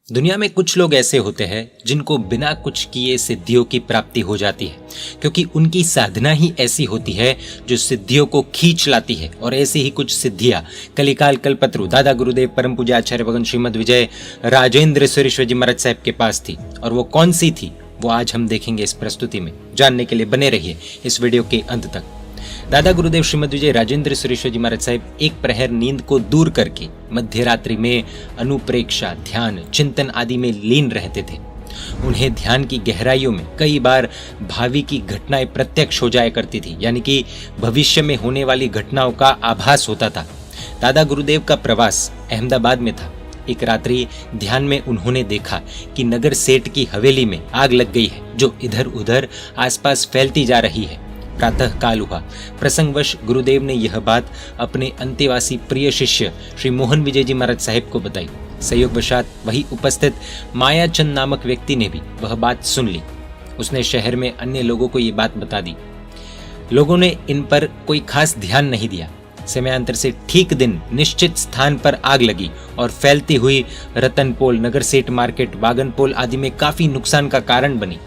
दुनिया में कुछ लोग ऐसे होते हैं जिनको बिना कुछ किए सिद्धियों की प्राप्ति हो जाती है, क्योंकि उनकी साधना ही ऐसी होती है जो सिद्धियों को खींच लाती है। और ऐसी ही कुछ सिद्धियां कलिकाल कल्पतरु दादा गुरुदेव परम पूज्य आचार्य भगवान श्रीमद विजय राजेंद्र सुरेश्वर जी महाराज साहब के पास थी। और वो कौन सी थी वो आज हम देखेंगे इस प्रस्तुति में। जानने के लिए बने रहिए इस वीडियो के अंत तक। दादा गुरुदेव श्रीमद विजय राजेंद्र सुरेश्वर जी महाराज साहब एक प्रहर नींद को दूर करके मध्य रात्रि में अनुप्रेक्षा, ध्यान, चिंतन आदि में लीन रहते थे। उन्हें ध्यान की गहराइयों में कई बार भावी की घटनाएं प्रत्यक्ष हो जाया करती थी, यानी कि भविष्य में होने वाली घटनाओं का आभास होता था। दादा गुरुदेव का प्रवास अहमदाबाद में था। एक रात्रि ध्यान में उन्होंने देखा कि नगर सेठ की हवेली में आग लग गई है, जो इधर उधर आसपास फैलती जा रही है। प्रातः काल हुआ। प्रसंगवश गुरुदेव ने यह बात अपने अंतेवासी प्रिय शिष्य श्री मोहन विजय जी महाराज साहिब को बताई। संयोगवशात वही उपस्थित मायाचंद नामक व्यक्ति ने भी वह बात सुन ली। उसने शहर में अन्य लोगों को ये बात बता दी। लोगों ने इन पर कोई खास ध्यान नहीं दिया। समयांतर से ठीक दिन निश्चित स्थान पर आग लगी और फैलती हुई रतनपोल, नगर सेठ मार्केट, बागनपोल आदि में काफी नुकसान का कारण बनी।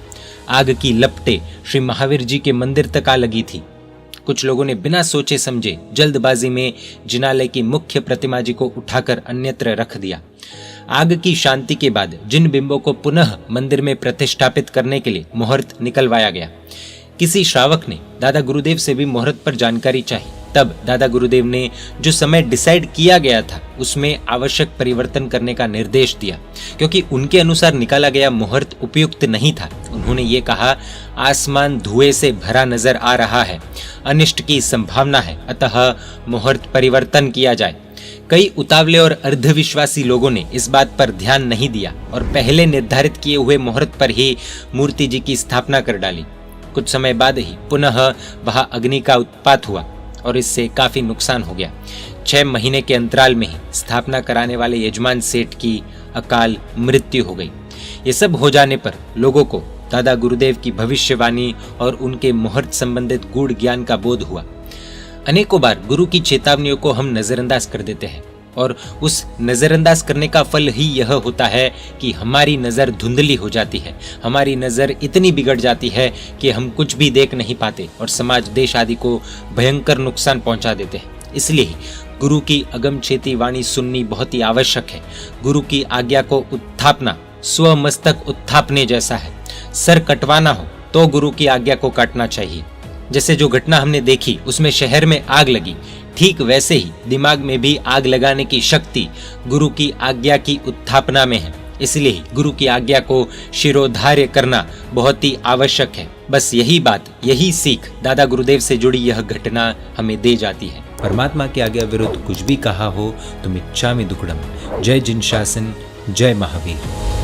आग की लपटें श्री महावीर जी के मंदिर तक आ लगी थी। कुछ लोगों ने बिना सोचे समझे जल्दबाजी में जिनालय की मुख्य प्रतिमा जी को उठाकर अन्यत्र रख दिया। आग की शांति के बाद जिन बिंबों को पुनः मंदिर में प्रतिष्ठापित करने के लिए मुहूर्त निकलवाया गया। किसी श्रावक ने दादा गुरुदेव से भी मुहूर्त पर जानकारी चाही। तब दादा गुरुदेव ने जो समय डिसाइड किया गया था उसमें आवश्यक परिवर्तन करने का निर्देश दिया, क्योंकि उनके अनुसार निकाला गया मुहूर्त उपयुक्त नहीं था। उन्होंने ये कहा, आसमान धुएं से भरा नजर आ रहा है, अनिष्ट की संभावना है, अतः मुहूर्त परिवर्तन किया जाए। कई उतावले और अर्धविश्वासी लोगों ने इस बात पर ध्यान नहीं दिया और पहले निर्धारित किए हुए मुहूर्त पर ही मूर्ति जी की स्थापना कर डाली। कुछ समय बाद ही पुनः वहां अग्नि का उत्पात हुआ और इससे काफी नुकसान हो गया। 6 महीने के अंतराल में ही स्थापना कराने वाले यजमान सेठ की अकाल मृत्यु हो गई। ये सब हो जाने पर लोगों को दादा गुरुदेव की भविष्यवाणी और उनके मुहूर्त संबंधित गूढ़ ज्ञान का बोध हुआ। अनेकों बार गुरु की चेतावनियों को हम नजरअंदाज कर देते हैं और उस नजरअंदाज करने का फल ही यह होता है कि हमारी नजर धुंधली हो जाती है, हमारी नजर इतनी बिगड़ जाती है कि हम कुछ भी देख नहीं पाते और समाज, देश आदि को भयंकर नुकसान पहुंचा देते हैं। इसलिए गुरु की अगमचेती वाणी सुननी बहुत ही आवश्यक है। गुरु की आज्ञा को उत्थापना स्वमस्तक उत्थापने जैसा है। सर कटवाना हो तो गुरु की आज्ञा को काटना चाहिए। जैसे जो घटना हमने देखी उसमें शहर में आग लगी, ठीक वैसे ही दिमाग में भी आग लगाने की शक्ति गुरु की आज्ञा की उत्थापना में है। इसलिए ही गुरु की आज्ञा को शिरोधार्य करना बहुत ही आवश्यक है। बस यही बात, यही सीख दादा गुरुदेव से जुड़ी यह घटना हमें दे जाती है। परमात्मा की आज्ञा विरुद्ध कुछ भी कहा हो तो मिच्छामि दुक्कडम। जय जिन शासन, जय महावीर।